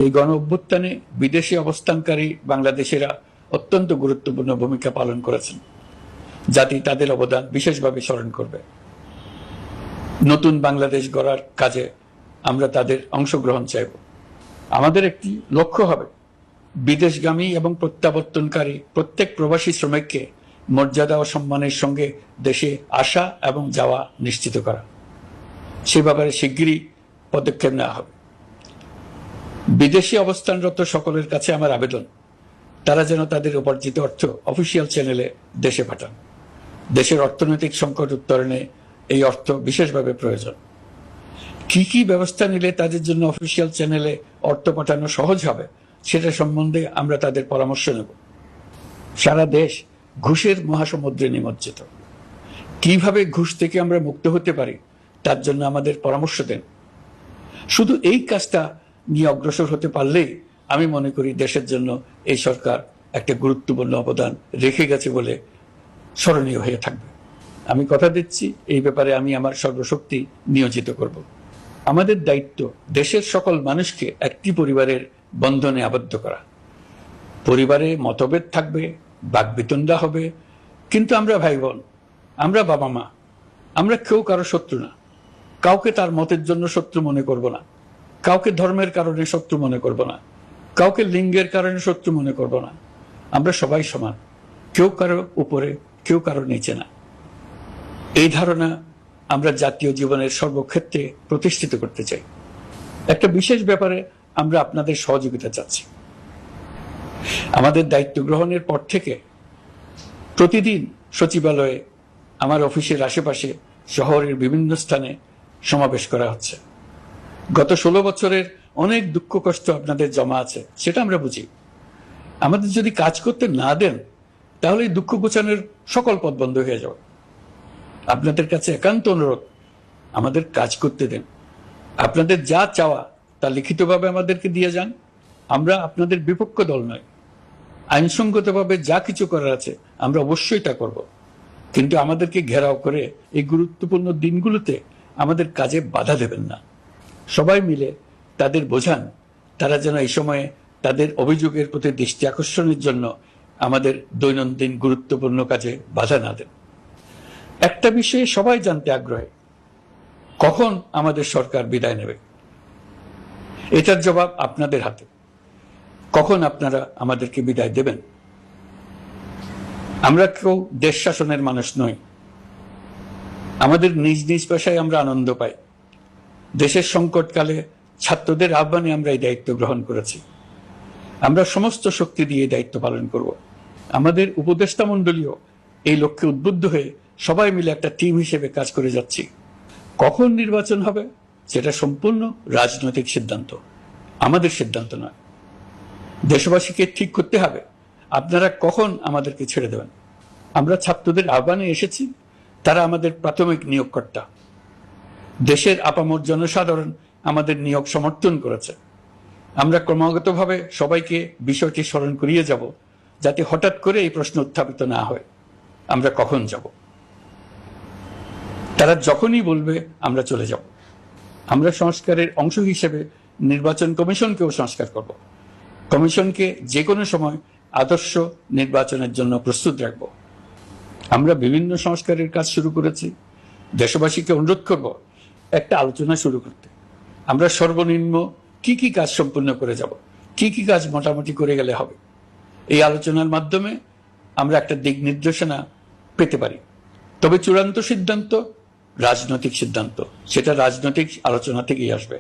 এই গণ অভ্যুত্থানে বিদেশে অবস্থানকারী বাংলাদেশিরা অত্যন্ত গুরুত্বপূর্ণ ভূমিকা পালন করেছেন। জাতি তাদের অবদান বিশেষভাবে স্মরণ করবে। নতুন বাংলাদেশ গড়ার কাজে আমরা তাদের অংশগ্রহণ চাইব। আমাদের একটি লক্ষ্য হবে বিদেশগামী এবং প্রত্যাবর্তনকারী প্রত্যেক প্রবাসী শ্রমিককে মর্যাদা ও সম্মানের সঙ্গে দেশে আসা এবং যাওয়া নিশ্চিত করা। সে ব্যাপারে শিগগিরই পদক্ষেপ নেওয়া হবে। বিদেশে অবস্থানরত সকলের কাছে আমার আবেদন, তারা যেন তাদের উপার্জিত অর্থ অফিসিয়াল চ্যানেলে দেশে পাঠান। দেশের অর্থনৈতিক সংকট উত্তরণে এই অর্থ বিশেষভাবে প্রয়োজন। কি কি ব্যবস্থা নিলে তাদের জন্য অফিসিয়াল চ্যানেলে অর্থ পাঠানো সহজ হবে সেটা সম্বন্ধে আমরা তাদের পরামর্শ নেব। সারা দেশ ঘুষের মহাসমুদ্রে নিমজ্জিত। কিভাবে ঘুষ থেকে আমরা মুক্ত হতে পারি তার জন্য আমাদের পরামর্শ দেন। শুধু এই কাজটা নিয়ে অগ্রসর হতে পারলেই আমি মনে করি দেশের জন্য এই সরকার একটা গুরুত্বপূর্ণ অবদান রেখে গেছে বলে স্মরণীয় হয়ে থাকবে। আমি কথা দিচ্ছি, এই ব্যাপারে আমি আমার সর্বশক্তি নিয়োজিত করব। আমাদের দায়িত্ব দেশের সকল মানুষকে একটি পরিবারের বন্ধনে আবদ্ধ করা। পরিবারে মতভেদ থাকবে, বাকবিতণ্ডা হবে, কিন্তু আমরা ভাই বোন, আমরা বাবা মা, আমরা কেউ কারো শত্রু না। কাউকে তার মতের জন্য শত্রু মনে করব না, কাউকে ধর্মের কারণে শত্রু মনে করব না, কাউকে লিঙ্গের কারণে শত্রু মনে করব না। আমরা সবাই সমান, কেউ কারো উপরে, কেউ কারো নিচে না। এই ধারণা আমরা জাতীয় জীবনের সর্বক্ষেত্রে প্রতিষ্ঠিত করতে চাই। একটা বিশেষ ব্যাপারে আমরা আপনাদের সহযোগিতা চাচ্ছি। আমাদের দায়িত্ব গ্রহণের পর থেকে প্রতিদিন সচিবালয়ে, আমার অফিসের আশেপাশে, শহরের বিভিন্ন স্থানে সমাবেশ করা হচ্ছে। গত 16 বছরের অনেক দুঃখ কষ্ট আপনাদের জমা আছে, সেটা আমরা বুঝি। আমাদের যদি কাজ করতে না দেন তাহলে এই দুঃখ ঘোচানোর সকল পথ বন্ধ হয়ে যাবে। আপনাদের কাছে একান্ত অনুরোধ, আমাদের কাজ করতে দেন। আপনাদের যা চাওয়া তা লিখিতভাবে আমাদেরকে দিয়ে যান। আমরা আপনাদের বিপক্ষ দল নয়। আইনসঙ্গতভাবে যা কিছু করার আছে আমরা অবশ্যই তা করব, কিন্তু আমাদেরকে ঘেরাও করে এই গুরুত্বপূর্ণ দিনগুলোতে আমাদের কাজে বাধা দেবেন না। সবাই মিলে তাদের বোঝান, তারা যেন এই সময়ে তাদের অভিযোগের প্রতি দৃষ্টি আকর্ষণের জন্য আমাদের দৈনন্দিন গুরুত্বপূর্ণ কাজে বাধা না দেন। একটা বিষয়ে সবাই জানতে আগ্রহী, কখন আমাদের সরকার বিদায় নেবে। এটার জবাব আপনাদের হাতে। কখন আপনারা আমাদেরকে বিদায় দেবেন? আমরা কেউ দেশ শাসনের মানুষ নই। আমাদের নিজ নিজ পেশায় আমরা আনন্দ পাই। দেশের সংকটকালে ছাত্রদের আহ্বানে আমরা এই দায়িত্ব গ্রহণ করেছি। আমরা সমস্ত শক্তি দিয়ে দায়িত্ব পালন করব। আমাদের উপদেষ্টা মণ্ডলীও এই লক্ষ্যে উদ্বুদ্ধ হয়ে সবাই মিলে একটা টিম হিসেবে কাজ করে যাচ্ছি। কখন নির্বাচন হবে সেটা সম্পূর্ণ রাজনৈতিক সিদ্ধান্ত, আমাদের সিদ্ধান্ত নয়। দেশবাসীকে ঠিক করতে হবে আপনারা কখন আমাদেরকে ছেড়ে দেবেন। আমরা ছাত্রদের আহ্বানে এসেছি, তারা আমাদের প্রাথমিক নিয়োগকর্তা। দেশের আপামর জনসাধারণ আমাদের নিয়োগ সমর্থন করেছে। আমরা ক্রমাগতভাবে সবাইকে বিষয়টি স্মরণ করিয়ে যাব, যাতে হঠাৎ করে এই প্রশ্ন উত্থাপিত না হয় আমরা কখন যাব। তারা যখনই বলবে আমরা চলে যাব। আমরা সংস্কারের অংশ হিসেবে নির্বাচন কমিশনকেও সংস্কার করব। কমিশনকে যে কোনো সময় আদর্শ নির্বাচনের জন্য প্রস্তুত রাখব। আমরা বিভিন্ন সংস্কারের কাজ শুরু করেছি। দেশবাসীকে অনুরোধ করব একটা আলোচনা শুরু করতে। আমরা সর্বনিম্ন কি কি কাজ সম্পূর্ণ করে যাব, কি কি কাজ মোটামুটি করে গেলে হবে। এই আলোচনার মাধ্যমে আমরা একটা দিক নির্দেশনা পেতে পারি। তবে চূড়ান্ত সিদ্ধান্ত রাজনৈতিক সিদ্ধান্ত, সেটা রাজনৈতিক আলোচনা থেকেই আসবে।